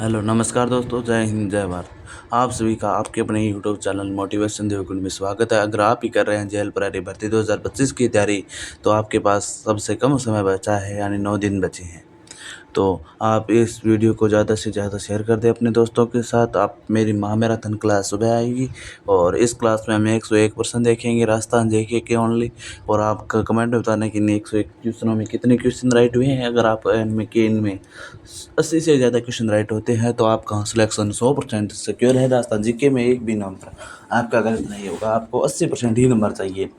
Hello नमस्कार दोस्तों, जय हिंद जय भारत। आप सभी का आपके अपने यूट्यूब चैनल मोटिवेशन देवकुंड में स्वागत है। अगर आप ही कर रहे हैं जेल प्रहरी भर्ती 2025 की तैयारी, तो आपके पास सबसे कम समय बचा है, यानी 9 दिन बचे हैं। तो आप इस वीडियो को ज़्यादा से ज़्यादा शेयर कर दें अपने दोस्तों के साथ। आप मेरी महामैराथन क्लास सुबह आएगी और इस क्लास में हम 101% देखेंगे, राजस्थान जीके के ओनली। और आप कमेंट में बताना कि इन 101 क्वेश्चनों में कितने क्वेश्चन राइट हुए हैं। अगर आप इनमें 80 से ज़्यादा क्वेश्चन राइट होते हैं तो आपका सिलेक्शन 100% सिक्योर है। राजस्थान जीके में एक भी नंबर आपका गलत नहीं होगा, आपको 80% ही नंबर चाहिए।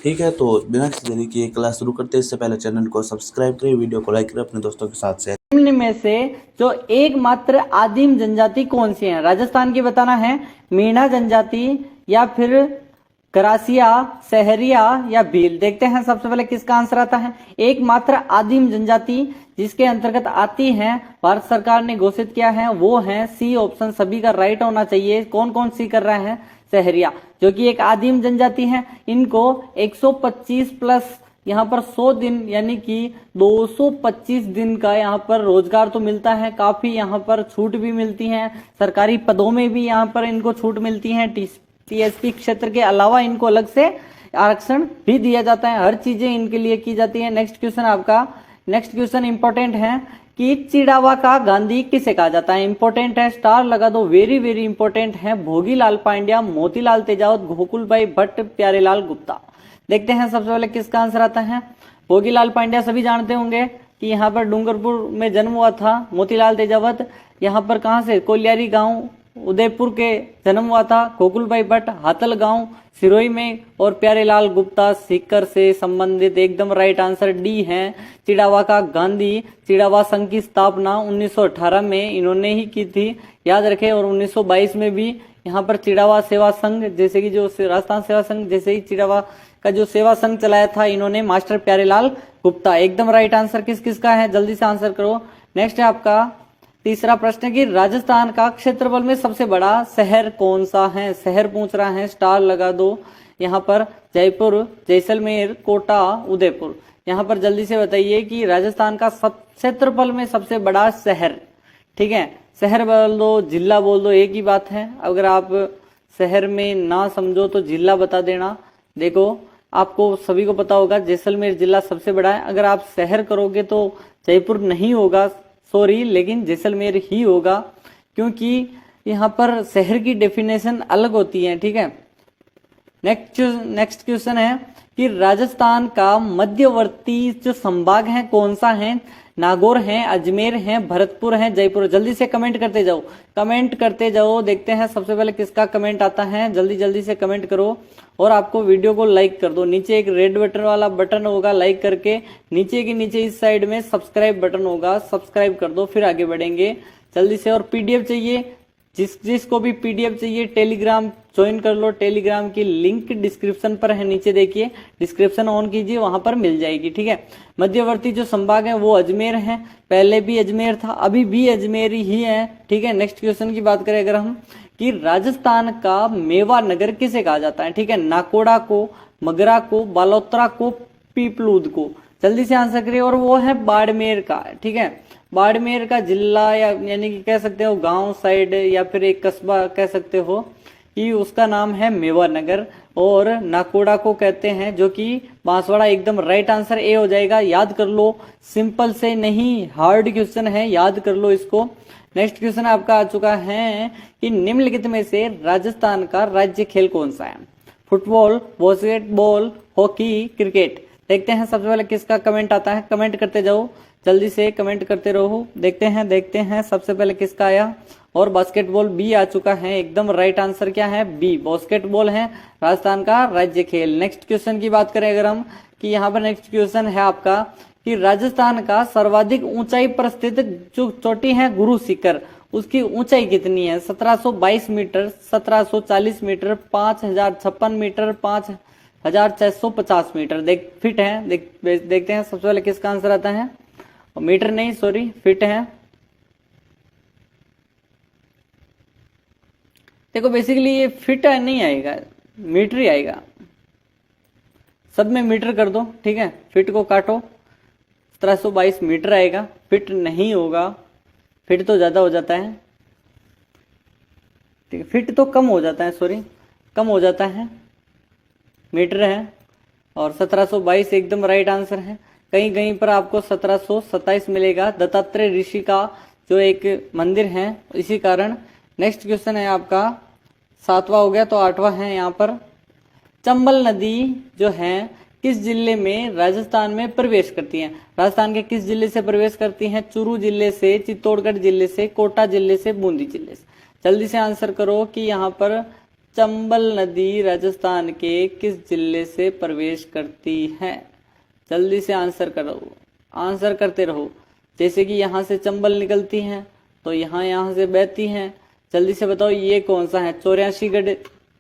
ठीक है, तो बिना किसी देरी के क्लास शुरू करते हैं। इससे पहले चैनल को सब्सक्राइब करें, वीडियो को लाइक करें, अपने दोस्तों के साथ शेयर। निम्न में से जो एकमात्र आदिम जनजाति कौन सी है? राजस्थान की बताना है। मीणा जनजाति या फिर करासिया, सहरिया या भील। देखते हैं सबसे पहले किसका आंसर आता है। एकमात्र आदिम जनजाति जिसके अंतर्गत आती है, भारत सरकार ने घोषित किया है, वो है सी ऑप्शन। सभी का राइट होना चाहिए। कौन कौन सी कर रहा है? सहरिया, जो कि एक आदिम जनजाति है। इनको 125 प्लस यहाँ पर 100 दिन यानी कि 225 दिन का यहाँ पर रोजगार तो मिलता है। काफी यहाँ पर छूट भी मिलती है। सरकारी पदों में भी यहाँ पर इनको छूट मिलती है। टीएसपी क्षेत्र के अलावा इनको अलग से आरक्षण भी दिया जाता है। हर चीजें इनके लिए की जाती है। नेक्स्ट क्वेश्चन इंपॉर्टेंट है कि चिड़ावा का गांधी किसे कहा जाता है? इंपॉर्टेंट है, स्टार लगा दो। वेरी वेरी इंपॉर्टेंट है। भोगीलाल पांड्या, मोतीलाल तेजावत, गोकुलभाई भट्ट, प्यारेलाल गुप्ता। देखते हैं सबसे पहले किसका आंसर आता है। भोगीलाल पांड्या सभी जानते होंगे कि यहाँ पर डूंगरपुर में जन्म हुआ था। मोतीलाल तेजावत यहाँ पर कहाँ से? कोलियारी गांव उदयपुर के जन्म हुआ था। गोकुलभाई भट्ट हातल गांव सिरोही में। और प्यारेलाल गुप्ता सीकर से संबंधित। एकदम राइट आंसर डी है, चिड़ावा का गांधी। चिड़ावा संघ की स्थापना 1918 में इन्होंने ही की थी, याद रखें। और 1922 में भी यहाँ पर चिड़ावा सेवा संघ, जैसे कि जो राजस्थान सेवा संघ जैसे ही चिड़ावा का जो सेवा संघ चलाया था इन्होंने, मास्टर प्यारेलाल गुप्ता। एकदम राइट आंसर किस किस का है? जल्दी से आंसर करो। नेक्स्ट है आपका तीसरा प्रश्न कि राजस्थान का क्षेत्रफल में सबसे बड़ा शहर कौन सा है? शहर पूछ रहा है, स्टार लगा दो। यहाँ पर जयपुर, जैसलमेर, कोटा, उदयपुर। यहाँ पर जल्दी से बताइए कि राजस्थान का क्षेत्रफल में सबसे बड़ा शहर। ठीक है, शहर बोल दो, जिला बोल दो, एक ही बात है। अगर आप शहर में ना समझो तो जिला बता देना। देखो, आपको सभी को पता होगा जैसलमेर जिला सबसे बड़ा है। अगर आप शहर करोगे तो जयपुर नहीं होगा, सॉरी, लेकिन जैसलमेर ही होगा, क्योंकि यहाँ पर शहर की डेफिनेशन अलग होती है। ठीक है, नेक्स्ट क्वेश्चन है कि राजस्थान का मध्यवर्ती जो संभाग है कौन सा है? नागौर है, अजमेर है, भरतपुर है, जयपुर। जल्दी से कमेंट करते जाओ, कमेंट करते जाओ। देखते हैं सबसे पहले किसका कमेंट आता है। जल्दी जल्दी से कमेंट करो और आपको वीडियो को लाइक कर दो। नीचे एक रेड बटन वाला बटन होगा, लाइक करके। नीचे के नीचे इस साइड में सब्सक्राइब बटन होगा, सब्सक्राइब कर दो, फिर आगे बढ़ेंगे जल्दी से। और पीडीएफ चाहिए, जिसको भी पीडीएफ चाहिए टेलीग्राम ज्वाइन कर लो। टेलीग्राम की लिंक डिस्क्रिप्शन पर है, नीचे देखिए, डिस्क्रिप्शन ऑन कीजिए, वहां पर मिल जाएगी। ठीक है, मध्यवर्ती जो संभाग है वो अजमेर है। पहले भी अजमेर था, अभी भी अजमेर ही है। ठीक है, नेक्स्ट क्वेश्चन की बात करें अगर हम, कि राजस्थान का मेवा नगर किसे कहा जाता है? ठीक है, नाकोड़ा को, मगरा को, बालोतरा को, पीपलूद को। जल्दी से आंसर करिए। और वो है बाड़मेर का। ठीक है, बाड़मेर का जिला या यानी कि कह सकते हो गांव साइड या फिर एक कस्बा कह सकते हो, कि उसका नाम है मेवा नगर। और नाकोड़ा को कहते हैं, जो कि बांसवाड़ा। एकदम राइट आंसर ए हो जाएगा। याद कर लो, सिंपल से नहीं, हार्ड क्वेश्चन है, याद कर लो इसको। नेक्स्ट क्वेश्चन आपका आ चुका है कि निम्नलिखित में से राजस्थान का राज्य खेल कौन सा है? Football, basketball, hockey, cricket. देखते हैं सबसे पहले किसका कमेंट आता है। कमेंट करते जाओ, जल्दी से कमेंट करते रहो। देखते हैं सबसे पहले किसका आया। और बास्केटबॉल बी आ चुका है। एकदम राइट आंसर क्या है? बी, बास्केटबॉल है राजस्थान का राज्य खेल। नेक्स्ट क्वेश्चन की बात करें अगर हम, कि यहाँ पर नेक्स्ट क्वेश्चन है आपका कि राजस्थान का सर्वाधिक ऊंचाई पर स्थित जो चोटी है गुरु शिखर, उसकी ऊंचाई कितनी है? 1722 metre, 1740 metre, 5056 metre, 5650 metre. Fit है। देखते हैं सबसे पहले किसका आंसर आता है। मीटर नहीं, सॉरी, फिट है। देखो, बेसिकली ये फिट नहीं आएगा, मीटर ही आएगा। सब में मीटर कर दो। ठीक है, फिट को काटो, 1722 मीटर आएगा, फिट नहीं होगा। फीट तो ज्यादा हो जाता है, ठीक है, फीट तो कम हो जाता है, सॉरी कम हो जाता है, मीटर है। और 1722 एकदम राइट आंसर है। कहीं कहीं पर आपको 1727 मिलेगा, दत्तात्रेय ऋषि का जो एक मंदिर है, इसी कारण। नेक्स्ट क्वेश्चन है आपका 7वां हो गया, तो 8वां है यहाँ पर। चंबल नदी जो है किस जिले में राजस्थान में प्रवेश करती है? राजस्थान के किस जिले से प्रवेश करती हैं? चूरू जिले से, चित्तौड़गढ़ जिले से, कोटा जिले से, बूंदी जिले से। जल्दी से आंसर करो कि यहाँ पर चंबल नदी राजस्थान के किस जिले से प्रवेश करती है। जल्दी से आंसर करो, आंसर करते रहो। जैसे कि यहाँ से चंबल निकलती है तो यहाँ से बहती है। जल्दी से बताओ ये कौन सा है? 84गढ़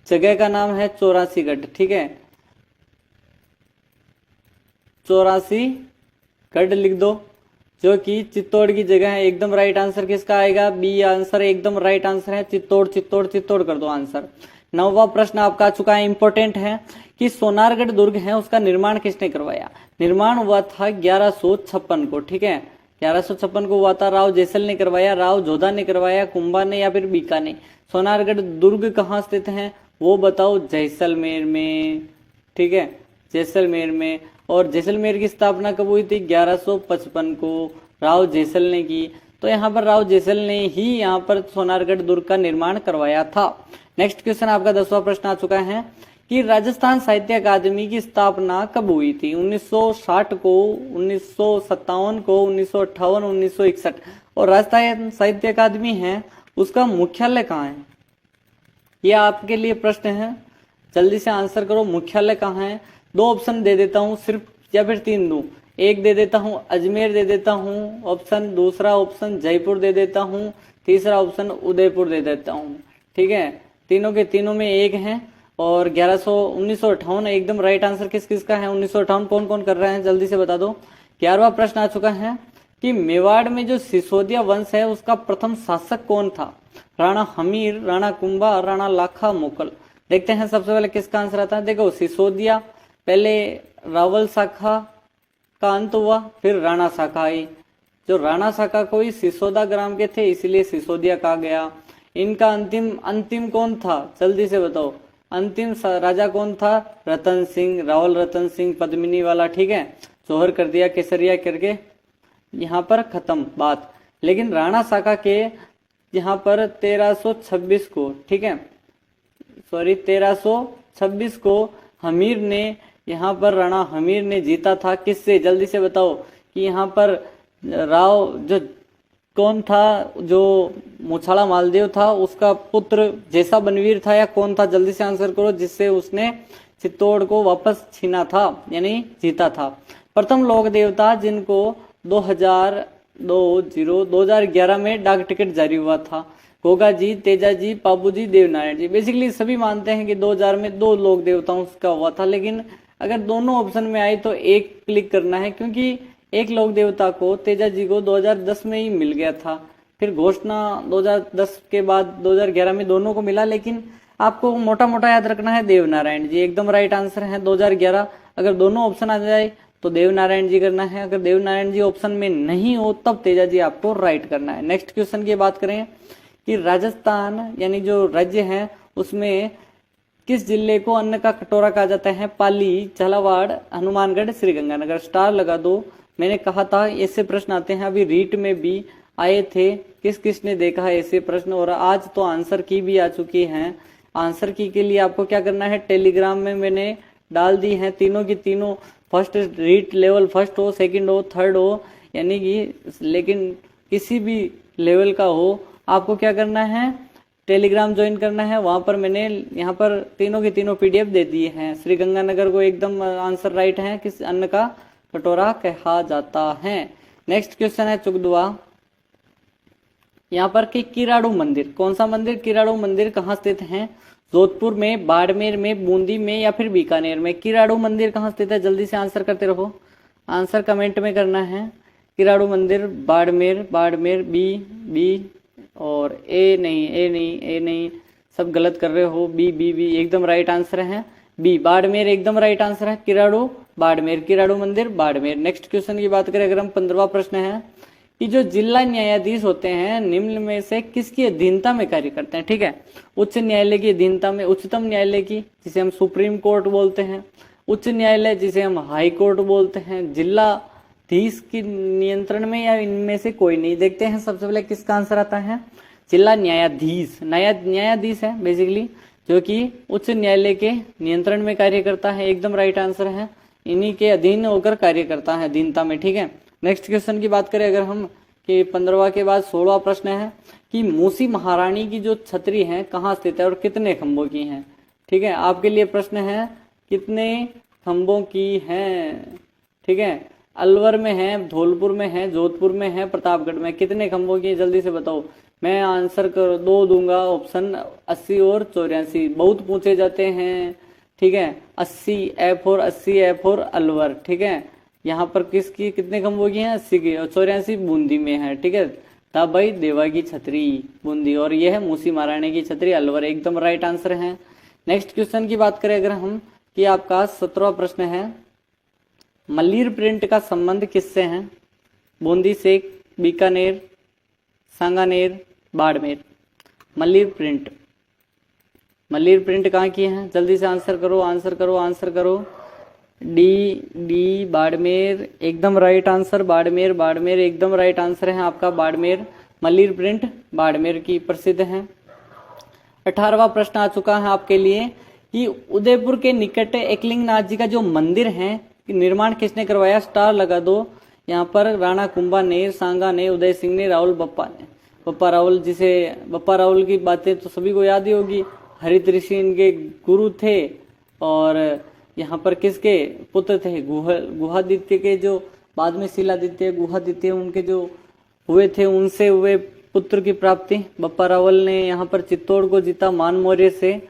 जगह का नाम है, 84गढ़, ठीक है, 84गढ़ लिख दो, जो कि चित्तौड़ की जगह है। एकदम राइट आंसर किसका आएगा? बी आंसर एकदम राइट आंसर है, चित्तौड़ चित्तौड़ चित्तौड़ कर दो आंसर। 9वां प्रश्न आपका आ चुका है, इंपॉर्टेंट है कि सोनारगढ़ दुर्ग है उसका निर्माण किसने करवाया? निर्माण हुआ था 1156 को, ठीक है, 1156 को हुआ था। राव जैसल ने करवाया, राव जोधा ने करवाया, कुंभा ने या फिर बीका ने? सोनारगढ़ दुर्ग कहाँ स्थित है वो बताओ? जैसलमेर में, ठीक है, जैसलमेर में। और जैसलमेर की स्थापना कब हुई थी? 1155 को राव जैसल ने की। तो यहाँ पर राव जैसल ने ही यहाँ पर सोनारगढ़ दुर्ग का निर्माण करवाया था। नेक्स्ट क्वेश्चन आपका 10वां प्रश्न आ चुका है कि राजस्थान साहित्य अकादमी की स्थापना कब हुई थी? 1960 को, 1957 को, 1958, 1961। और राजस्थान साहित्य अकादमी है उसका मुख्यालय कहाँ है? यह आपके लिए प्रश्न है, जल्दी से आंसर करो। मुख्यालय कहाँ है? 2 ऑप्शन दे देता हूँ सिर्फ, या फिर 3 दूं? एक दे देता हूँ अजमेर दे देता हूँ ऑप्शन, दूसरा ऑप्शन जयपुर दे देता हूँ, तीसरा ऑप्शन उदयपुर दे देता हूँ, ठीक है। तीनों के तीनों में एक है। और 1958 एकदम राइट आंसर किस किस का है? 1958 कौन कौन कर रहे हैं जल्दी से बता दो। 11वां प्रश्न आ चुका है कि मेवाड़ में जो सिसोदिया वंश है उसका प्रथम शासक कौन था? राणा हमीर, राणा कुंभा, राणा लाखा मोकल। देखते हैं सबसे पहले किसका आंसर आता है। देखो सिसोदिया, पहले रावल शाखा का अंत हुआ, फिर राणा शाखा आई। जो राणा शाखा कोई सिसोदा ग्राम के थे इसलिए सिसोदिया कहा गया। इनका अंतिम कौन था जल्दी से बताओ? अंतिम राजा कौन था? रतन सिंह, रावल रतन सिंह, पद्मिनी वाला, ठीक है, जोहर कर दिया केसरिया करके, यहाँ पर खत्म बात। लेकिन राणा शाखा के यहाँ पर 1326 को, ठीक है, सॉरी 1326 को हमीर ने, यहाँ पर राणा हमीर ने जीता था। किससे जल्दी से बताओ कि यहाँ पर राव जो कौन था, जो मुछाला मालदेव था उसका पुत्र जैसा बनवीर था, या कौन था? जल्दी से आंसर करो, जिससे उसने चित्तौड़ को वापस छीना था यानी जीता था। प्रथम लोक देवता जिनको 2011 में डाक टिकट जारी हुआ था, गोगा जी, तेजा जी, पाबू जी, देवनारायण जी। बेसिकली सभी मानते हैं कि 2000 में 2 लोक देवताओं का हुआ था, लेकिन अगर दोनों ऑप्शन में आए तो एक क्लिक करना है, क्योंकि एक लोक देवता को, तेजा जी को 2010 में ही मिल गया था, फिर घोषणा 2010 के बाद 2011 में दोनों को मिला। लेकिन आपको मोटा मोटा याद रखना है देवनारायण जी एकदम राइट आंसर है 2011। अगर दोनों ऑप्शन आ जाए तो देवनारायण जी करना है, अगर देवनारायण जी ऑप्शन में नहीं हो तब तेजा जी आपको राइट करना है। नेक्स्ट क्वेश्चन की बात करें कि राजस्थान यानी जो राज्य है उसमें किस जिले को अन्न का कटोरा कहा जाता है? पाली, झालावाड़, हनुमानगढ़, श्रीगंगानगर। स्टार लगा दो। मैंने कहा था ऐसे प्रश्न आते हैं, अभी रीट में भी आए थे, किस किसने देखा है ऐसे प्रश्न, और आज तो आंसर की भी आ चुकी हैं। आंसर की के लिए आपको क्या करना है, टेलीग्राम में मैंने डाल दी है तीनों की तीनों, फर्स्ट रीट लेवल फर्स्ट हो, सेकंड हो, थर्ड हो, यानी कि लेकिन किसी भी लेवल का हो, आपको क्या करना है, टेलीग्राम ज्वाइन करना है। वहां पर मैंने यहाँ पर तीनों की तीनों पीडीएफ दे दिए हैं। श्री गंगानगर को एकदम आंसर राइट है, किस अन्न का कटोरा कहा जाता है। नेक्स्ट क्वेश्चन है चुगदुआ, यहाँ पर कि किराड़ू मंदिर, कौन सा मंदिर? किराड़ू मंदिर कहाँ स्थित है? जोधपुर में, बाड़मेर में, बूंदी में या फिर बीकानेर में? किराड़ू मंदिर कहाँ स्थित है? जल्दी से आंसर करते रहो, आंसर कमेंट में करना है। किराड़ू मंदिर बाड़मेर, बाड़मेर, बी और ए नहीं, सब गलत कर रहे हो। बी एकदम राइट आंसर है, बी बाड़मेर एकदम राइट आंसर है। किराड़ू बाड़मेर, किराड़ू मंदिर बाड़मेर। नेक्स्ट क्वेश्चन की बात करें अगर हम 15वां प्रश्न है कि जो जिला न्यायाधीश होते हैं निम्न में से किसकी अधीनता में कार्य करते हैं। ठीक है, उच्च न्यायालय की अधीनता में उच्चतम न्यायालय की, जिसे हम सुप्रीम कोर्ट बोलते हैं, उच्च न्यायालय जिसे हम हाई कोर्ट बोलते हैं, जिलाधीश की नियंत्रण में या इनमें से कोई नहीं। देखते हैं सबसे पहले किसका आंसर आता है, जिला न्यायाधीश। न्यायाधीश है बेसिकली, जो कि उच्च न्यायालय के नियंत्रण में कार्य करता है, एकदम राइट आंसर है। इन्हीं के अधीन होकर कार्य करता है, अधीनता में। ठीक है, नेक्स्ट क्वेश्चन की बात करें अगर हम, कि 15वां के बाद 16वां प्रश्न है कि मूसी महारानी की जो छतरी है कहाँ स्थित है और कितने खंभों की है। ठीक है, आपके लिए प्रश्न है कितने खंभों की है। ठीक है, अलवर में है, धौलपुर में है, जोधपुर में है, प्रतापगढ़ में, कितने खंभों की है जल्दी से बताओ। मैं आंसर कर दो दूंगा, ऑप्शन 80 और 84 बहुत पूछे जाते हैं। ठीक है, 80 F और अलवर। ठीक है, यहाँ पर किसकी कितने खंभों की है, 80 की, और 84 बूंदी में है। ठीक है, तब भाई देवा की छतरी बूंदी, और यह है मूसी महारानी की छतरी अलवर, एकदम राइट आंसर है। नेक्स्ट क्वेश्चन की बात करें अगर हम, कि आपका 17वां प्रश्न है, मल्लीर प्रिंट का संबंध किससे है। बूंदी से, बीकानेर, सांगानेर, बाड़मेर। मल्लीर प्रिंट कहाँ की है, जल्दी से आंसर करो, आंसर करो, आंसर करो। डी बाड़मेर, एकदम राइट आंसर। बाड़मेर एकदम राइट आंसर है आपका, बाड़मेर। मल्लीर प्रिंट बाड़मेर की प्रसिद्ध है। 18वां प्रश्न आ चुका है आपके लिए, कि उदयपुर के निकट एकलिंगनाथ जी का जो मंदिर है निर्माण किसने करवाया। स्टार लगा दो यहाँ पर, राणा कुंभा ने, सांगा ने, उदय सिंह ने, राहुल बप्पा ने। बप्पा राहुल, जिसे बप्पा राहुल की बातें तो सभी को याद ही होगी, हरित ऋषि इनके गुरु थे, और यहाँ पर किसके पुत्र थे, गुहादित्य के, जो बाद में शिलादित्य, गुहादित्य उनके जो हुए थे, उनसे हुए पुत्र की प्राप्ति। बप्पा रावल ने यहाँ पर चित्तौड़ को जीता मान मौर्य से,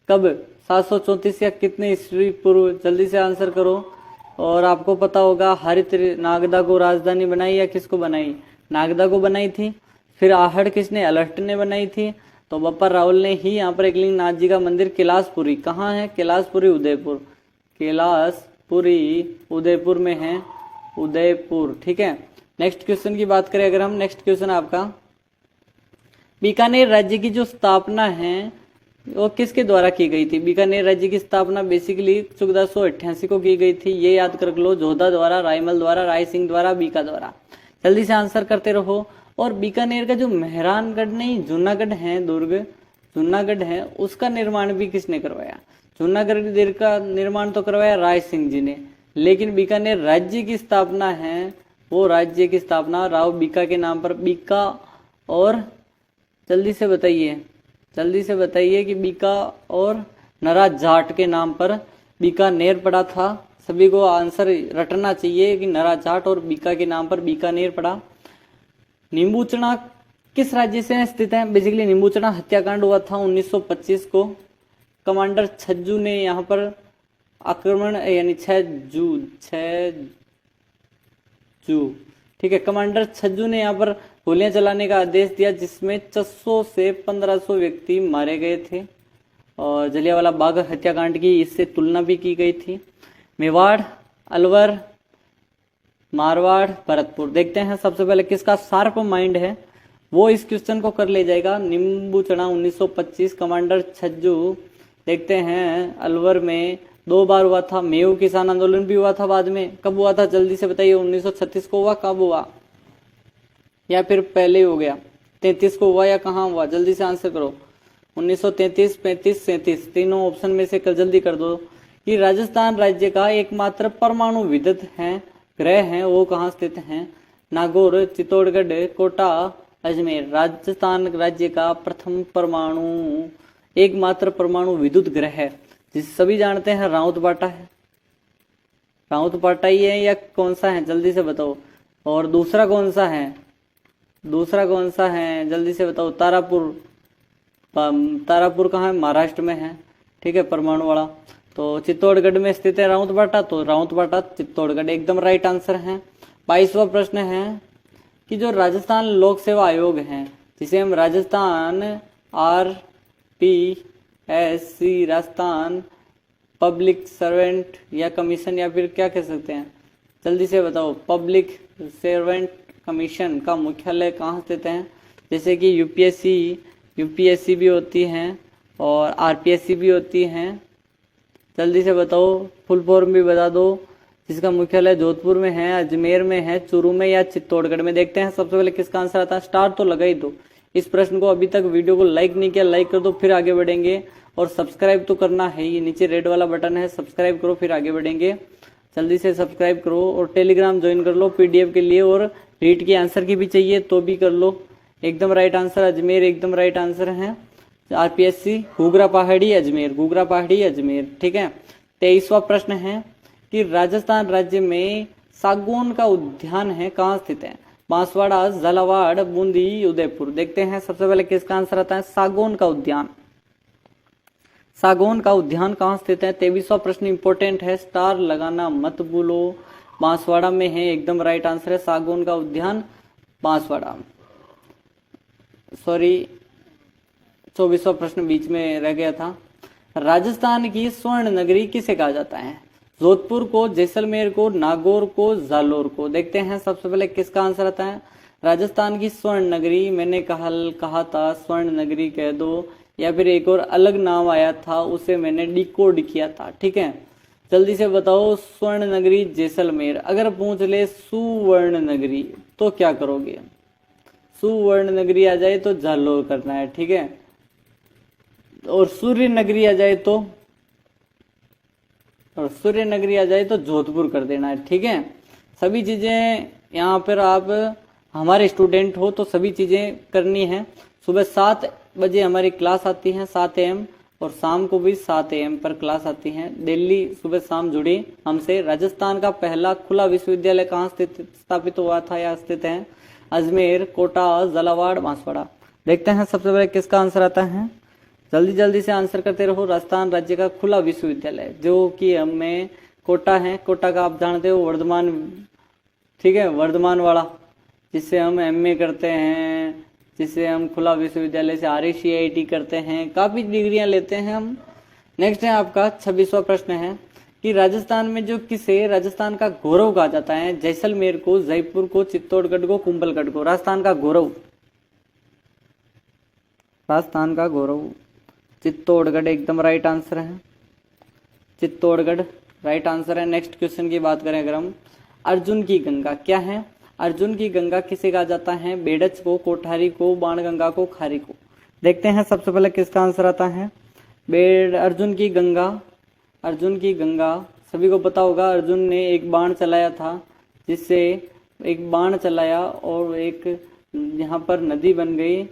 कब, 734 या कितने ईस्वी पूर्व, जल्दी से आंसर करो। और आपको पता होगा हरित नागदा को राजधानी बनाई या किसको बनाई, नागदा को बनाई थी। फिर आहड़ किसने, अलहट ने बनाई थी। तो बप्पा रावल ने ही यहाँ पर एकलिंगनाथ जी का मंदिर कैलाशपुरी, कहाँ है, कैलाशपुरी उदयपुर, कैलाशपुरी उदयपुर में है, उदयपुर। ठीक है, नेक्स्ट क्वेश्चन की बात करें अगर हम, नेक्स्ट क्वेश्चन आपका, बीकानेर राज्य की जो स्थापना है वो किसके द्वारा की गई थी। बीकानेर राज्य की स्थापना बेसिकली 1488 को की गई थी, ये याद कर लो। जोधा द्वारा, रायमल द्वारा, राय सिंह द्वारा, बीका द्वारा। जल्दी से आंसर करते रहो। और बीकानेर का जो मेहरानगढ़ नहीं, जूनागढ़ है, दुर्ग जूनागढ़ है, उसका निर्माण भी किसने करवाया। जूनागढ़ का निर्माण तो करवाया राय सिंह जी ने, लेकिन बीकानेर राज्य की स्थापना है, वो राज्य की स्थापना राव बीका के नाम पर, बीका, और जल्दी से बताइए कि बीका और नराज जाट के नाम पर बीकानेर पड़ा था। सभी को आंसर रटना चाहिए कि नराज जाट और बीका के नाम पर बीकानेर पड़ा। नींबूचना किस राज्य से स्थित है। बेसिकली नींबूचना हत्याकांड हुआ था 1925 को। कमांडर छज्जू ने यहाँ पर आक्रमण, यानी 6 जू, ठीक है, कमांडर छज्जू ने यहाँ पर गोलियां चलाने का आदेश दिया, जिसमें 600 से 1500 व्यक्ति मारे गए थे। और जलियांवाला बाग हत्याकांड की इससे तुलना भी की गई थी। मेवाड़, अलवर, मारवाड़, भरतपुर। देखते हैं सबसे पहले किसका शार्प माइंड है, वो इस क्वेश्चन को कर ले जाएगा। नींबूचना 1925, कमांडर छज्जू। देखते हैं अलवर में 2 बार हुआ था, मेऊ किसान आंदोलन भी हुआ था बाद में। कब हुआ था जल्दी से बताइए, 1936 को हुआ, कब हुआ, या फिर पहले हो गया, 33 को हुआ या कहाँ हुआ, जल्दी से आंसर करो। 1933, 35, 37, तीनों ऑप्शन में से जल्दी कर दो। कि राजस्थान राज्य का एकमात्र परमाणु विद्युत है ग्रह है, वो कहाँ स्थित है। नागौर, चित्तौड़गढ़, कोटा, अजमेर। राजस्थान राज्य का प्रथम परमाणु, एकमात्र परमाणु विद्युत ग्रह है, जिसे सभी जानते हैं, राउतबाटा है। राउतबाटा ही है या कौन सा है, जल्दी से बताओ। और दूसरा कौन सा है, जल्दी से बताओ। तारापुर कहाँ है, महाराष्ट्र में है, ठीक है, परमाणु वाला। तो चित्तौड़गढ़ में स्थित है राउतबाटा, तो राउतबाटा चित्तौड़गढ़ एकदम राइट आंसर है। 22वां प्रश्न है कि जो राजस्थान लोक सेवा आयोग है, जिसे हम Rajasthan RPSC, Rajasthan public servant या कमीशन या फिर क्या कह सकते हैं, जल्दी से बताओ। पब्लिक सर्वेंट कमीशन का मुख्यालय कहाँ स्थित है? जैसे कि यूपीएससी भी होती हैं और आरपीएससी भी होती हैं। जल्दी से बताओ, फुल फॉर्म भी बता दो। जिसका मुख्यालय जोधपुर में है, अजमेर में है, चूरू में या चित्तौड़गढ़ में। देखते हैं सबसे पहले किसका आंसर आता है। स्टार तो लगा ही दो। इस प्रश्न को अभी तक वीडियो को लाइक नहीं किया, लाइक कर दो, फिर आगे बढ़ेंगे। और सब्सक्राइब तो करना है, ये नीचे रेड वाला बटन है, सब्सक्राइब करो, फिर आगे बढ़ेंगे। जल्दी से सब्सक्राइब करो और टेलीग्राम ज्वाइन कर लो पीडीएफ के लिए, और रीड की आंसर की भी चाहिए तो भी कर लो। एकदम राइट आंसर अजमेर, एकदम राइट आंसर है। आरपीएससी घूघरा पहाड़ी अजमेर, घूघरा पहाड़ी अजमेर। ठीक है। 23वां प्रश्न है कि राजस्थान राज्य में सागौन का उद्यान है, कहाँ स्थित है? बांसवाड़ा, झालावाड़, बूंदी, उदयपुर। देखते हैं सबसे पहले किसका आंसर आता है। सागौन का उद्यान, सागौन का उद्यान कहाँ स्थित है? 23वां प्रश्न इंपॉर्टेंट है, स्टार लगाना मत भूलो। बांसवाड़ा में है, एकदम राइट आंसर है। सागौन का उद्यान बांसवाड़ा। सॉरी, 24वां प्रश्न बीच में रह गया था। राजस्थान की स्वर्ण नगरी किसे कहा जाता है? जोधपुर को, जैसलमेर को, नागौर को, जालोर को। देखते हैं सबसे पहले किसका आंसर आता है। राजस्थान की स्वर्ण नगरी, मैंने कहा था स्वर्ण नगरी कह दो, या फिर एक और अलग नाम आया था उसे मैंने डिकोड किया था। ठीक है, जल्दी से बताओ। स्वर्ण नगरी जैसलमेर। अगर पूछ ले सुवर्ण नगरी तो क्या करोगे? सुवर्ण नगरी आ जाए तो जालोर करना है। ठीक है, और सूर्य नगरी आ जाए तो जोधपुर कर देना है। ठीक है, सभी चीजें यहाँ पर आप हमारे स्टूडेंट हो तो सभी चीजें करनी है। सुबह 7 बजे हमारी क्लास आती है 7 AM, और शाम को भी 7 AM पर क्लास आती है। दिल्ली सुबह शाम जुड़ी हमसे। राजस्थान का पहला खुला विश्वविद्यालय कहाँ स्थापित हुआ था या स्थित है? अजमेर, कोटा, झालावाड़, बांसवाड़ा। देखते हैं सबसे पहले किसका आंसर आता है। जल्दी जल्दी से आंसर करते रहो। राजस्थान राज्य का खुला विश्वविद्यालय जो कि हमें कोटा है, कोटा का आप जानते हो, वर्धमान। ठीक है, वर्धमान वाला, जिससे हम MA करते हैं, जिससे हम खुला विश्वविद्यालय से RACIT करते हैं, काफी डिग्रियां लेते हैं हम। नेक्स्ट है आपका 26वां प्रश्न है कि राजस्थान में जो किसे राजस्थान का गौरव कहा जाता है? जैसलमेर को, जयपुर को, चित्तौड़गढ़ को, कुंभलगढ़ को। राजस्थान का गौरव, राजस्थान का गौरव चित्तौड़गढ़, एकदम राइट आंसर है। चित्तौड़गढ़ राइट आंसर है। नेक्स्ट क्वेश्चन की बात करें अगर हम, अर्जुन की गंगा क्या है? अर्जुन की गंगा किसे कहा जाता है? बेडच को, कोठारी को, बाणगंगा को, खारी को। देखते हैं सबसे पहले किसका आंसर आता है। अर्जुन की गंगा, अर्जुन की गंगा सभी को पता होगा। अर्जुन ने एक बाण चलाया था, जिससे एक बाण चलाया और एक यहाँ पर नदी बन गई,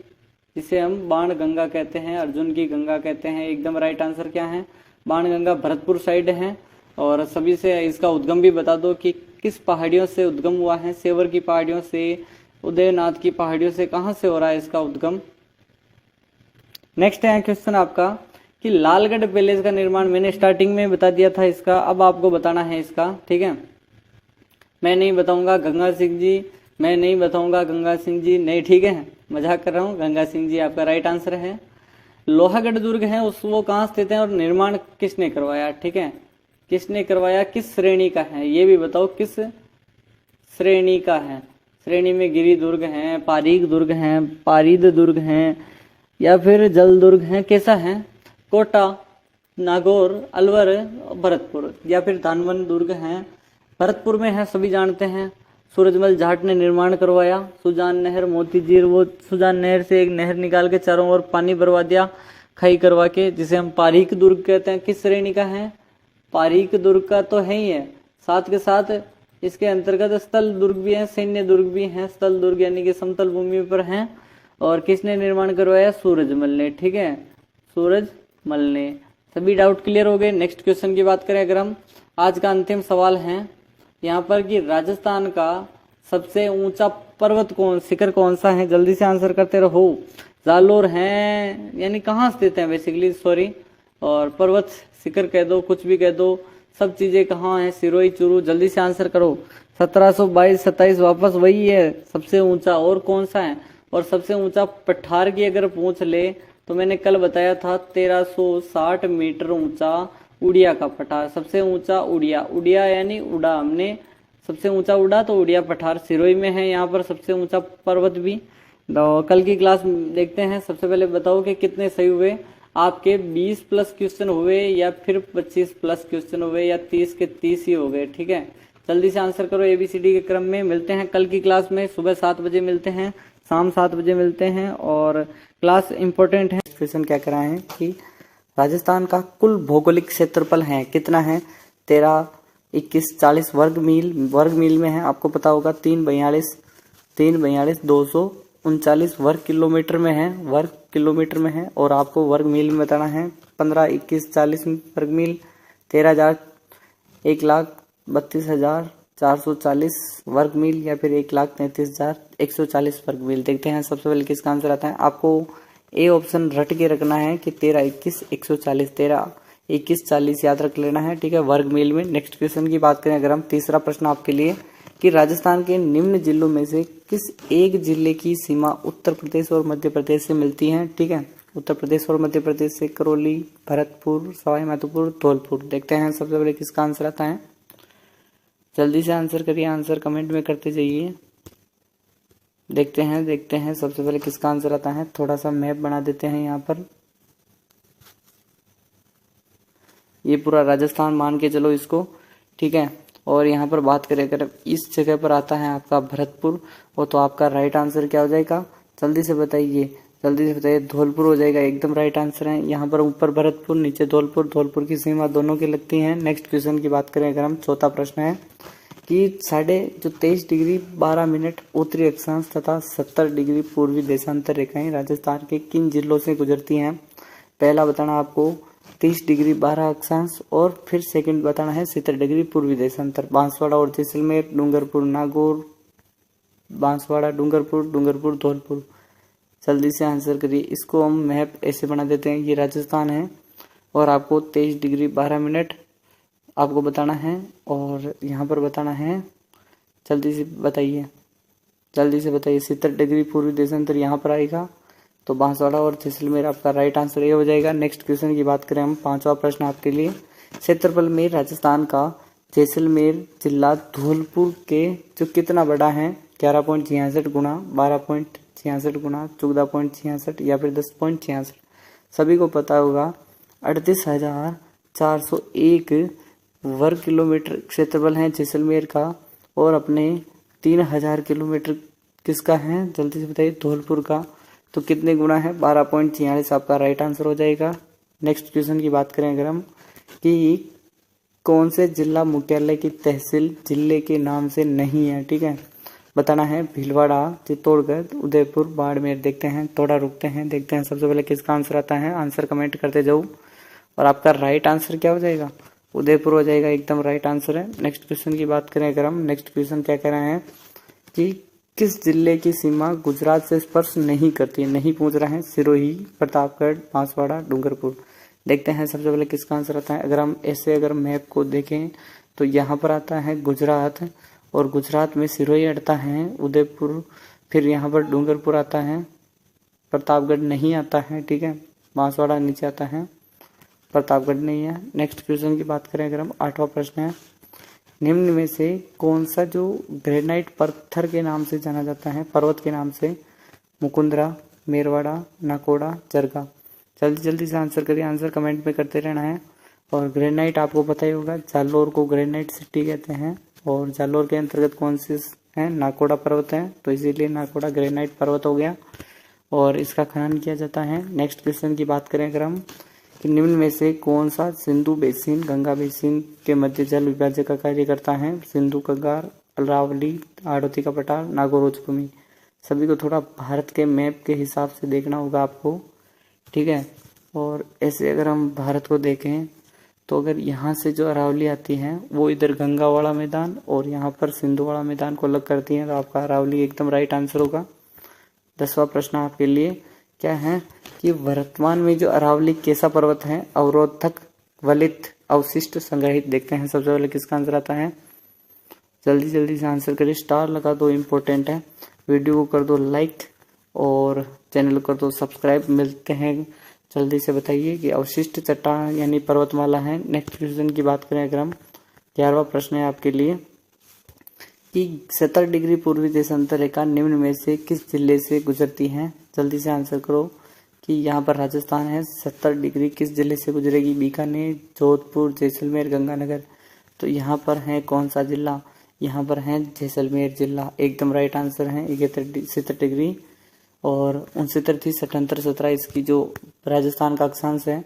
जिसे हम बाण गंगा कहते हैं, अर्जुन की गंगा कहते हैं। एकदम राइट आंसर क्या है? बाण गंगा भरतपुर साइड है। और सभी से इसका उद्गम भी बता दो कि किस पहाड़ियों से उद्गम हुआ है। सेवर की पहाड़ियों से, उदयनाथ की पहाड़ियों से, कहां से हो रहा है इसका उद्गम? नेक्स्ट है क्वेश्चन आपका कि लालगढ़ पैलेस का निर्माण, मैंने स्टार्टिंग में बता दिया था इसका, अब आपको बताना है इसका। ठीक है, मैं नहीं बताऊंगा गंगा सिंह जी, मैं नहीं बताऊंगा गंगा सिंह जी, नहीं। ठीक है, मजाक कर रहा हूँ। गंगा सिंह जी आपका राइट आंसर है। लोहागढ़ दुर्ग है वो कहाँ स्थित है और निर्माण किसने करवाया? ठीक है, किसने करवाया, किस श्रेणी का है ये भी बताओ, किस श्रेणी का है? श्रेणी में गिरी दुर्ग है, पारीक दुर्ग है, पारीद दुर्ग है, या फिर जल दुर्ग है, कैसा है? कोटा, नागौर, अलवर, भरतपुर, या फिर धानवन दुर्ग है। भरतपुर में है, सभी जानते हैं। सूरजमल जाट ने निर्माण करवाया। सुजान नहर, मोतीझील, वो सुजान नहर से एक नहर निकाल के चारों ओर पानी भरवा दिया खाई करवा के, जिसे हम पारीक दुर्ग कहते हैं। किस श्रेणी का है? पारीक दुर्ग का तो है ही है, साथ के साथ इसके अंतर्गत स्थल दुर्ग भी है, सैन्य दुर्ग भी है। स्थल दुर्ग यानी कि समतल भूमि पर है। और किसने निर्माण करवाया? सूरजमल ने। ठीक है, सूरजमल ने। सभी डाउट क्लियर हो गए। नेक्स्ट क्वेश्चन की बात करें अगर हम, आज का अंतिम सवाल है यहाँ पर कि राजस्थान का सबसे ऊंचा पर्वत शिखर कौन सा है? जल्दी से आंसर करते रहो। जालोर है, यानी कहाँ स्थित है बेसिकली, सॉरी। और पर्वत शिखर कह दो, कुछ भी कह दो, सब चीजें कहाँ है? सिरोही, चूरू। जल्दी से आंसर करो। 1722, 27 वापस वही है सबसे ऊंचा। और कौन सा है? और सबसे ऊंचा पठार की अगर पूछ ले तो मैंने कल बताया था 1360 मीटर ऊंचा उड़िया का पठार, सबसे ऊंचा उड़िया। उड़िया यानी उड़ा हमने सबसे ऊंचा उड़ा तो उड़िया पठार सिरोही में है यहाँ पर सबसे ऊंचा पर्वत भी। तो कल की क्लास देखते हैं। सबसे पहले बताओ कि कितने सही हुए आपके, 20 प्लस क्वेश्चन हुए या फिर 25 प्लस क्वेश्चन हुए या 30 के 30 ही हो गए। ठीक है, जल्दी से आंसर करो ABCD के क्रम में। मिलते हैं कल की क्लास में, सुबह 7 बजे मिलते हैं, शाम 7 बजे मिलते हैं। और क्लास इंपॉर्टेंट है। क्वेश्चन क्या कराए हैं कि राजस्थान का कुल भौगोलिक क्षेत्रफल है कितना है, 13, 21, 40 वर्ग मील में है। आपको पता होगा 342 239 वर्ग किलोमीटर में है, और आपको वर्ग मील में बताना है 15, 21, 40 वर्ग मील, 13,000, 1,32,440 वर्ग मील या फिर 1,33,140 वर्ग मील। देखते हैं सबसे पहले किसका आंसर आता है। आपको ए ऑप्शन रट के रखना है कि 13, 21, 140, 13, 21, 40 याद रख लेना है। ठीक है, वर्ग मील में। नेक्स्ट क्वेश्चन की बात करें अगर हम, तीसरा प्रश्न आपके लिए कि राजस्थान के निम्न जिलों में से किस एक जिले की सीमा उत्तर प्रदेश और मध्य प्रदेश से मिलती है। ठीक है, उत्तर प्रदेश और मध्य प्रदेश से करौली, भरतपुर, सवाई माधोपुर, धौलपुर। देखते हैं सबसे पहले किसका आंसर आता है। जल्दी से आंसर करिए, आंसर कमेंट में करते जाइए। देखते हैं सबसे पहले किसका आंसर आता है। थोड़ा सा मैप बना देते हैं यहाँ पर, ये पूरा राजस्थान मान के चलो इसको। ठीक है, और यहाँ पर बात करें अगर इस जगह पर आता है आपका भरतपुर, वो तो आपका राइट आंसर क्या हो जाएगा, जल्दी से बताइए। धौलपुर हो जाएगा, एकदम राइट आंसर है। यहाँ पर ऊपर भरतपुर, नीचे धौलपुर की सीमा दोनों की लगती है। नेक्स्ट क्वेश्चन की बात करें अगर हम, चौथा प्रश्न है कि 23 डिग्री 12 मिनट उत्तरी अक्षांश तथा 70 डिग्री पूर्वी देशांतर रेखाएं राजस्थान के किन जिलों से गुजरती हैं। पहला बताना आपको 30 डिग्री 12 अक्षांश, और फिर सेकंड बताना है 70 डिग्री पूर्वी देशांतर। बांसवाड़ा और जैसलमेर, डूंगरपुर, नागौर, बांसवाड़ा, डूंगरपुर, धौलपुर। जल्दी से आंसर करिए। इसको हम मैप ऐसे बना देते हैं, ये राजस्थान है और आपको 23 डिग्री 12 मिनट आपको बताना है, और यहाँ पर बताना है, जल्दी से बताइए 70 डिग्री पूर्वी देशांतर यहाँ पर आएगा। तो बांसवाड़ा और जैसलमेर आपका राइट आंसर ये हो जाएगा। नेक्स्ट क्वेश्चन की बात करें हम, पांचवा प्रश्न आपके लिए, क्षेत्रफल में राजस्थान का जैसलमेर जिला धौलपुर के जो कितना बड़ा है, 11.66 गुना, 12.66 गुना, 14.66 या फिर 10.66। सभी को पता होगा 38,401 वर्ग किलोमीटर क्षेत्रफल है जैसलमेर का, और अपने 3,000 किलोमीटर किसका है, जल्दी से बताइए, धौलपुर का। तो कितने गुना है, 12.46 आपका राइट आंसर हो जाएगा। नेक्स्ट क्वेश्चन की बात करें अगर हम कि कौन से जिला मुख्यालय की तहसील जिले के नाम से नहीं है। ठीक है, बताना है भीलवाड़ा, चित्तौड़गढ़, उदयपुर, बाड़मेर। देखते हैं, थोड़ा रुकते हैं, देखते हैं सबसे पहले किसका आंसर आता है। आंसर कमेंट करते जाओ, और आपका राइट आंसर क्या हो जाएगा, उदयपुर हो जाएगा, एकदम राइट आंसर है। नेक्स्ट क्वेश्चन की बात करें अगर हम, नेक्स्ट क्वेश्चन क्या कह रहे हैं कि किस जिले की सीमा गुजरात से स्पर्श नहीं करती है, नहीं पूछ रहा है, सिरोही, प्रतापगढ़, बांसवाड़ा, डूंगरपुर। देखते हैं सबसे पहले किसका आंसर आता है। अगर हम ऐसे अगर मैप को देखें तो यहाँ पर आता है गुजरात, और गुजरात में सिरोही अड़ता है, उदयपुर, फिर यहाँ पर डूंगरपुर आता है, प्रतापगढ़ नहीं आता है। ठीक है, बांसवाड़ा नीचे आता है, प्रतापगढ़ नहीं है। नेक्स्ट क्वेश्चन की बात करें अगर हम, आठवां प्रश्न है, निम्न में से कौन सा जो ग्रेनाइट पत्थर के नाम से जाना जाता है, पर्वत के नाम से, मुकुंदरा, मेरवाड़ा, नाकोड़ा, जरगा। जल्दी से आंसर करिए, आंसर कमेंट में करते रहना है। और ग्रेनाइट आपको पता ही होगा, जालोर को ग्रेनाइट सिटी कहते हैं, और जालोर के अंतर्गत कौन से है, नाकोड़ा पर्वत है, तो इसीलिए नाकोड़ा ग्रेनाइट पर्वत हो गया, और इसका खनन किया जाता है। नेक्स्ट क्वेश्चन की बात करें अगर हम कि निम्न में से कौन सा सिंधु बेसिन गंगा बेसिन के मध्य जल विभाजक का कार्य करता है, सिंधु, गंगा, अरावली, आड़ती का पठार, नागौर उच्चभूमि। सभी को थोड़ा भारत के मैप के हिसाब से देखना होगा आपको। ठीक है, और ऐसे अगर हम भारत को देखें तो अगर यहाँ से जो अरावली आती है वो इधर गंगा वाला मैदान और यहाँ पर सिंधु वाला मैदान को अलग करती है, तो आपका अरावली एकदम राइट आंसर होगा। 10वां प्रश्न आपके लिए क्या है कि वर्तमान में जो अरावली कैसा पर्वत है, अवरोधक, वलित, अवशिष्ट, संग्रहित। देखते हैं सबसे पहले किसका आंसर आता है। जल्दी से आंसर करिए, स्टार लगा दो, इम्पोर्टेंट है। वीडियो को कर दो लाइक और चैनल को कर दो सब्सक्राइब। मिलते हैं, जल्दी से बताइए कि अवशिष्ट चट्टान यानी पर्वतमाला है। नेक्स्ट क्वेश्चन की बात करें अगर हम, 11वां प्रश्न है आपके लिए कि 70 डिग्री पूर्वी देशांतर रेखा निम्न में से किस जिले से गुजरती है। जल्दी से आंसर करो कि यहाँ पर राजस्थान है, 70 डिग्री किस जिले से गुजरेगी। बीकानेर, जोधपुर, जैसलमेर, गंगानगर। तो यहाँ पर है कौन सा जिला, यहाँ पर है जैसलमेर जिला। एकदम राइट आंसर है 70 डिग्री। और 69 थी 77 17 इसकी जो राजस्थान का अक्षांश है।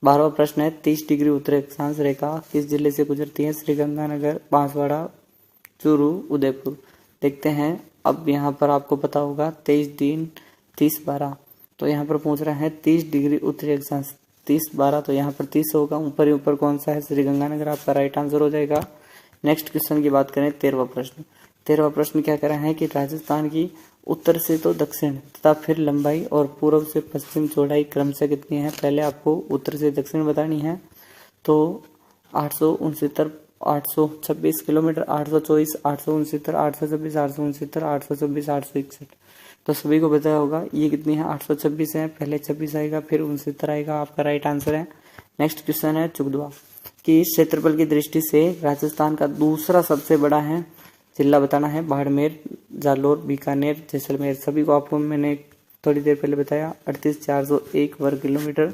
12वां प्रश्न है 30 डिग्री उत्तरी अक्षांश रेखा किस जिले से गुजरती है। श्रीगंगानगर, बांसवाड़ा, चूरू, उदयपुर। देखते हैं अब यहाँ पर आपको पता होगा 23-3-30-12। तो यहाँ पर पूछ रहा है 30 डिग्री उत्तरी अक्षांश 30-12, तो यहाँ पर 30 होगा। ऊपर ही ऊपर कौन सा है, श्रीगंगानगर आपका राइट आंसर हो जाएगा। नेक्स्ट क्वेश्चन की बात करें 13वां प्रश्न। 13वां प्रश्न क्या कह रहा है कि राजस्थान की उत्तर से तो दक्षिण तथा फिर लंबाई और पूर्व से पश्चिम चौड़ाई क्रमशः कितनी है। पहले आपको उत्तर से दक्षिण बतानी है। तो 869, 826 किलोमीटर, 824, 869, 826, 869, 826, 861। तो सभी को पता होगा ये कितनी है, 826 है। पहले 26 आएगा फिर 69 आएगा, आपका राइट आंसर है। नेक्स्ट क्वेश्चन है 14 कि क्षेत्रफल की दृष्टि से राजस्थान का दूसरा सबसे बड़ा है जिला बताना है। बाड़मेर, जालोर, बीकानेर, जैसलमेर। सभी को आपको मैंने थोड़ी देर पहले बताया 38,401 वर्ग किलोमीटर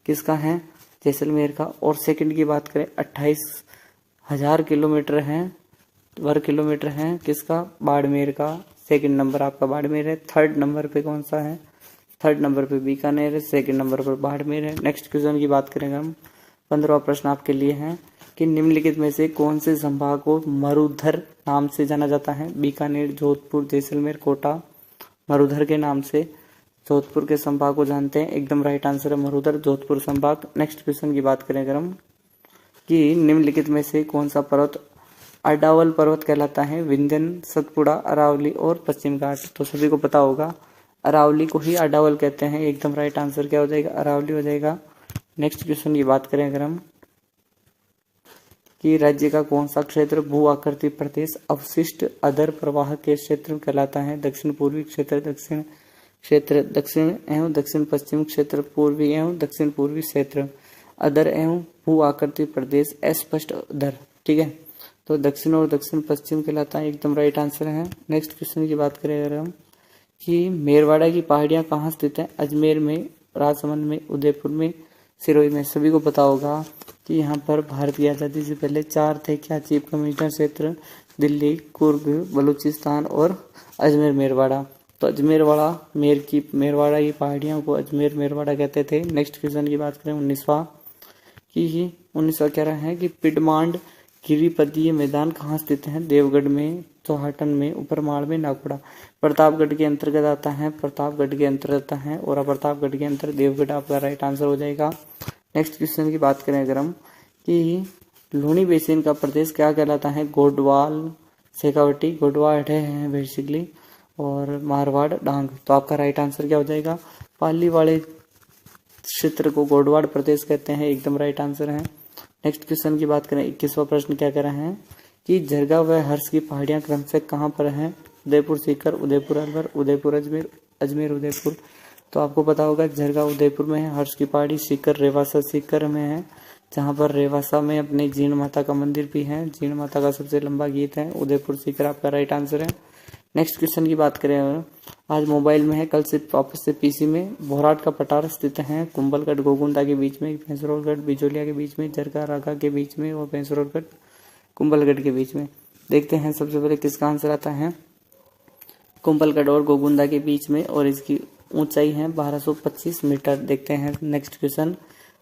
किसका है, जैसलमेर का। और सेकंड की बात करें 28,000 किलोमीटर है, वर्ग किलोमीटर है किसका, बाड़मेर का। सेकंड नंबर आपका बाड़मेर है। थर्ड नंबर पे कौन सा है, थर्ड नंबर पे बीकानेर है, सेकंड नंबर पर बाड़मेर है। नेक्स्ट क्वेश्चन की बात करेंगे हम। 15वां प्रश्न आपके लिए है कि निम्नलिखित में से कौन से संभाग को मरुधर नाम से जाना जाता है। बीकानेर, जोधपुर, जैसलमेर, कोटा। मरुधर के नाम से जोधपुर के संभाग को जानते हैं। एकदम राइट आंसर है मरुधर, जोधपुर संभाग। नेक्स्ट क्वेश्चन की बात करें अगर हम कि निम्नलिखित में से कौन सा पर्वत अडावल पर्वत कहलाता है। विंध्यन, सतपुड़ा, अरावली और पश्चिम घाट। तो सभी को पता होगा अरावली को ही अडावल कहते हैं। एकदम राइट आंसर क्या हो जाएगा, अरावली हो जाएगा। नेक्स्ट क्वेश्चन की बात करें अगर हम कि राज्य का कौन सा क्षेत्र भू आकृति प्रदेश अवशिष्ट अधर प्रवाह के क्षेत्र कहलाता है। दक्षिण पूर्वी क्षेत्र, दक्षिण क्षेत्र, दक्षिण एवं दक्षिण पश्चिम क्षेत्र, पूर्वी एवं दक्षिण पूर्वी क्षेत्र, अधर एवं भू आकृति प्रदेश, अस्पष्ट अधर। ठीक है, तो दक्षिण और दक्षिण पश्चिम कहलाता है। एकदम राइट आंसर है। नेक्स्ट क्वेश्चन की बात करें अगर हम कि मेरवाड़ा की पहाड़ियां कहाँ स्थित है। अजमेर में, राजसमंद में, उदयपुर में, सिरोही में। सभी को पता होगा कि यहाँ पर भारत की आजादी से पहले 4 थे क्या, चीफ कमिश्नर क्षेत्र, दिल्ली, कुर्ग, बलूचिस्तान और अजमेर मेरवाड़ा। तो अजमेरवाड़ा मेरवाड़ा की पहाड़ियों को अजमेर मेरवाड़ा कहते थे। नेक्स्ट क्वेश्चन की बात करें 19वां कि 19वां कह रहा है कि पिडमांड गिरिपदीय मैदान कहाँ स्थित है। देवगढ़ में, चौहाटन में, उपरमाड़ में, नागपुरा। प्रतापगढ़ के अंतर्गत आता है, प्रतापगढ़ के अंतर्गत आता है और प्रतापगढ़ के अंतर्गत देवगढ़ आपका राइट आंसर हो जाएगा। नेक्स्ट क्वेश्चन की बात करें अगर हम कि लूनी बेसिन का प्रदेश क्या कहलाता है। गोडवाल, शेखावटी, गोडवाल है बेसिकली, और मारवाड़, डांग। तो आपका राइट आंसर क्या हो जाएगा, पाली वाले क्षेत्र को गोडवाड़ प्रदेश कहते हैं। एकदम राइट आंसर है। नेक्स्ट क्वेश्चन की बात करें 21वां प्रश्न क्या कह रहा है कि झरगा व हर्ष की पहाड़ियां क्रमशः कहाँ पर हैं। उदयपुर सीकर, उदयपुर अलवर, उदयपुर अजमेर, अजमेर उदयपुर। तो आपको पता होगा झरगा उदयपुर में है, हर्ष की पहाड़ी सीकर रेवासा सीकर में है, जहाँ पर रेवासा में अपने जीण माता का मंदिर भी है। जीण माता का सबसे लंबा गीत है। उदयपुर सीकर आपका राइट आंसर है। नेक्स्ट क्वेश्चन की बात करें, आज मोबाइल में है, कल से वापस से पीसी में। भोराट का पठार स्थित है कुंभलगढ़ गोगुंदा के बीच में, भैंसरोलगढ़ बिजोलिया के बीच में, जरगा रागा के बीच में और भैंसरोलगढ़ कुंभलगढ़ के बीच में। देखते हैं सबसे पहले किसका आंसर आता है, कुंभलगढ़ और गोगुंदा के बीच में, और इसकी ऊंचाई है 1225 मीटर। देखते हैं नेक्स्ट क्वेश्चन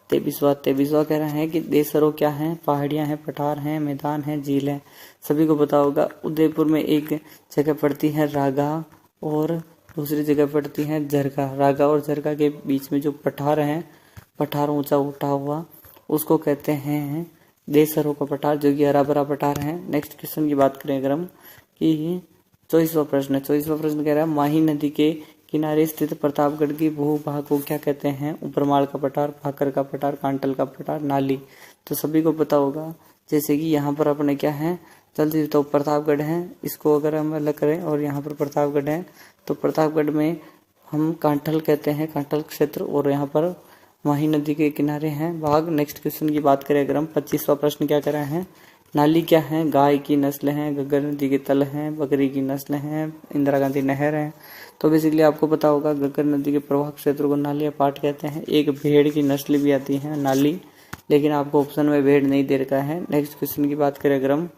23वां कह रहा है कि देशरों क्या है, पहाड़ियां हैं, पठार हैं, मैदान है, झील है। सभी को पता होगा उदयपुर में एक जगह पड़ती है रागा और दूसरी जगह पड़ती है झरगा। रागा और झरगा के बीच में जो पठार है, पठार ऊंचा उठा हुआ, उसको कहते हैं देशरों का पठार, जो कि हरा भरा पठार है। नेक्स्ट क्वेश्चन की बात करें अगर हम कि 24वां प्रश्न कह रहा है माही नदी के किनारे स्थित प्रतापगढ़ की भूभाग को क्या कहते हैं। उपरमाल का पठार, भाकर का पठार, कांटल का पठार, नाली। तो सभी को पता होगा, जैसे कि यहाँ पर अपने क्या है, जल्दी तो प्रतापगढ़ है, इसको अगर हम अलग करें और यहाँ पर प्रतापगढ़ है, तो प्रतापगढ़ में हम कांटल कहते हैं, कांटल क्षेत्र, और यहाँ पर माही नदी के किनारे हैं भाग। नेक्स्ट क्वेश्चन की बात करें अगर हम 25वां प्रश्न क्या कर रहे हैं नाली क्या है? गाय की नस्ल है, घग्गर नदी के तल हैं, बकरी की नस्ल है, इंदिरा गांधी नहर है। तो बेसिकली आपको पता होगा घग्गर नदी के प्रवाह क्षेत्र को नाली या पाट कहते हैं। एक भेड़ की नस्ल भी आती है नाली, लेकिन आपको ऑप्शन में भेड़ नहीं दे रखा है। नेक्स्ट क्वेश्चन की बात करें अगर हम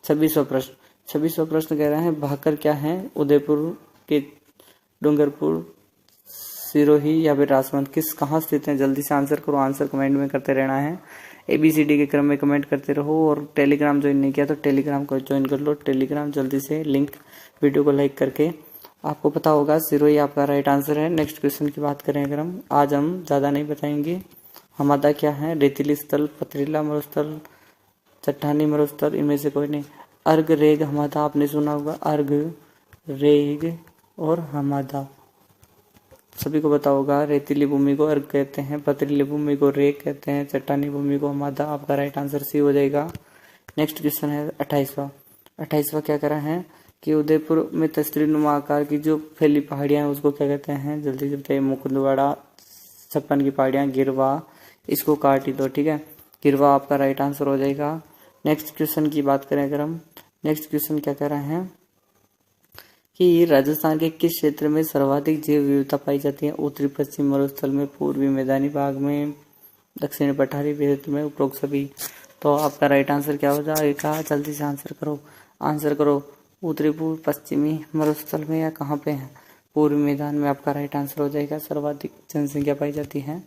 26वां प्रश्न कह रहा है भाकर क्या है? उदयपुर के डूंगरपुर, सिरोही या फिर राजमंद किस कहाँ स्थित है? जल्दी से आंसर करो। आंसर कमेंट में करते रहना है। ABCD के क्रम में कमेंट करते रहो। और टेलीग्राम ज्वाइन नहीं किया तो टेलीग्राम को ज्वाइन कर लो। टेलीग्राम जल्दी से लिंक वीडियो को लाइक करके। आपको पता होगा सिरोही आपका राइट आंसर है। नेक्स्ट क्वेश्चन की बात करें अगर हम, आज हम ज़्यादा नहीं बताएंगे। हमादा क्या है? रेतीली स्थल, पथरीला मरुस्थल, चट्टानी मरुस्थल, इनमें से कोई नहीं। अर्ग, रेग, हमादा आपने सुना होगा। अर्ग, रेग और हमादा सभी को पता होगा। रेतीली भूमि को अर्ग कहते हैं, पथरीली भूमि को रेग कहते हैं, चट्टानी भूमि को हमादा। आपका राइट आंसर सी हो जाएगा। नेक्स्ट क्वेश्चन है 28वां क्या करा है कि उदयपुर में तस्वीरनुमा आकार की जो फैली पहाड़ियां हैं उसको क्या कहते हैं? जल्दी से बताइए। मुकुंदवाड़ा, 56 की पहाड़ियां, गिरवा, इसको काट ही दो, ठीक है। गिरवा आपका राइट आंसर हो जाएगा। नेक्स्ट क्वेश्चन की बात करें अगर हम, नेक्स्ट क्वेश्चन क्या कह रहे हैं कि राजस्थान के किस क्षेत्र में सर्वाधिक जैव विविधता पाई जाती है? उत्तरी पश्चिम मरुस्थल में, पूर्वी मैदानी भाग में, दक्षिणी पठारी क्षेत्र में, उपरोक्त सभी। तो आपका राइट आंसर क्या हो जाएगा? जल्दी से आंसर करो। उत्तरी पूर्व पश्चिमी मरुस्थल में या कहाँ पे है? पूर्वी मैदान में आपका राइट आंसर हो जाएगा। सर्वाधिक जनसंख्या पाई जाती है।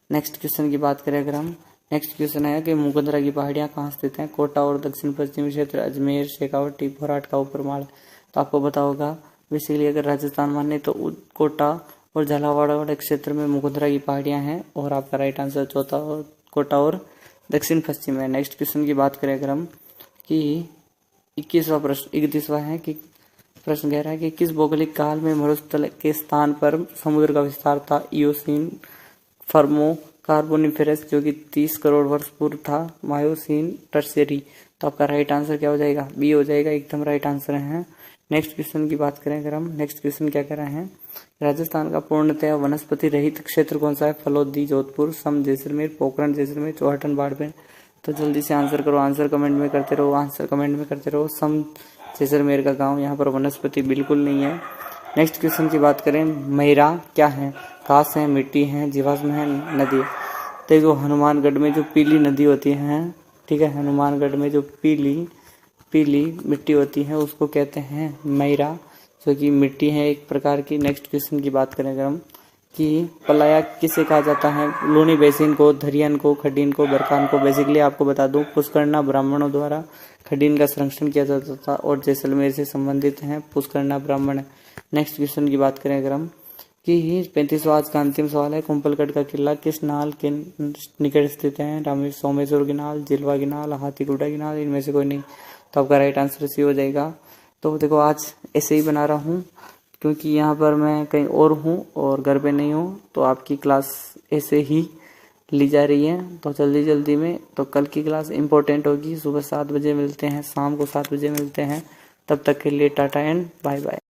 नेक्स्ट क्वेश्चन की बात करें अगर हम, नेक्स्ट क्वेश्चन है कि मुकुंदरा की पहाड़ियां कहाँ स्थित हैं? कोटा और दक्षिण पश्चिमी क्षेत्र, अजमेर, शेखावटी, फोराट का ऊपरमाल। तो आपको पता होगा बेसिकली अगर राजस्थान माने तो कोटा और झालावाड़ क्षेत्र में मुकुंदरा की पहाड़ियां हैं। और आपका राइट आंसर चौथा कोटा और दक्षिण पश्चिम है। नेक्स्ट क्वेश्चन की बात करें अगर हम कि 31वां है कि प्रश्न कह रहा है कि किस भौगोलिक काल में मरुस्थल के स्थान पर समुद्र का विस्तार था? इयोसीन, फर्मो, कार्बोनिफेरस जो कि 30 करोड़ वर्ष पूर्व था, मायोसीन, टर्शियरी। तो आपका राइट आंसर क्या हो जाएगा? बी हो जाएगा, एकदम राइट आंसर है। नेक्स्ट क्वेश्चन की बात करें अगर हम, नेक्स्ट क्वेश्चन क्या कह रहे हैं? राजस्थान का पूर्णतः वनस्पति रहित क्षेत्र कौन सा है? फलोदी, जोधपुर, सम जैसलमेर, पोखरण जैसलमेर, चौहटन बाड़मेर। तो जल्दी से आंसर करो। आंसर कमेंट में करते रहो। सम जैसलमेर का गांव, यहाँ पर वनस्पति बिल्कुल नहीं है। नेक्स्ट क्वेश्चन की बात करें, मैरा क्या है? घास है, मिट्टी है, जीवाश्म है, नदी। देखो हनुमानगढ़ में जो पीली नदी होती है, ठीक है, हनुमानगढ़ में जो पीली मिट्टी होती है उसको कहते हैं मैरा, जो कि मिट्टी है एक प्रकार की। नेक्स्ट क्वेश्चन की बात करें अगर हम कि पलाया किसे कहा जाता है? लूनी बेसिन को, धरियन को, खडीन को, बरकान को। बेसिकली आपको बता दूं पुष्करना ब्राह्मणों द्वारा खडीन का संरक्षण किया जाता था और जैसलमेर से संबंधित है पुष्करना ब्राह्मण। नेक्स्ट क्वेश्चन की बात करें अगर हम कि 35वां आज का अंतिम सवाल है, कुंभलगढ़ का किला किस नाल के निकट स्थित है? सोमेश्वर की नाल, जिलवा की नाल, हाथीगुड़ा की नाल, इनमें से कोई नहीं। तो आपका राइट आंसर सी हो जाएगा। तो देखो आज ऐसे ही बना रहा हूँ क्योंकि यहाँ पर मैं कहीं और हूँ और घर पे नहीं हूँ, तो आपकी क्लास ऐसे ही ली जा रही है। तो जल्दी में तो कल की क्लास इंपॉर्टेंट होगी। सुबह 7 बजे मिलते हैं, शाम को 7 बजे मिलते हैं। तब तक के लिए टाटा एंड बाय बाय।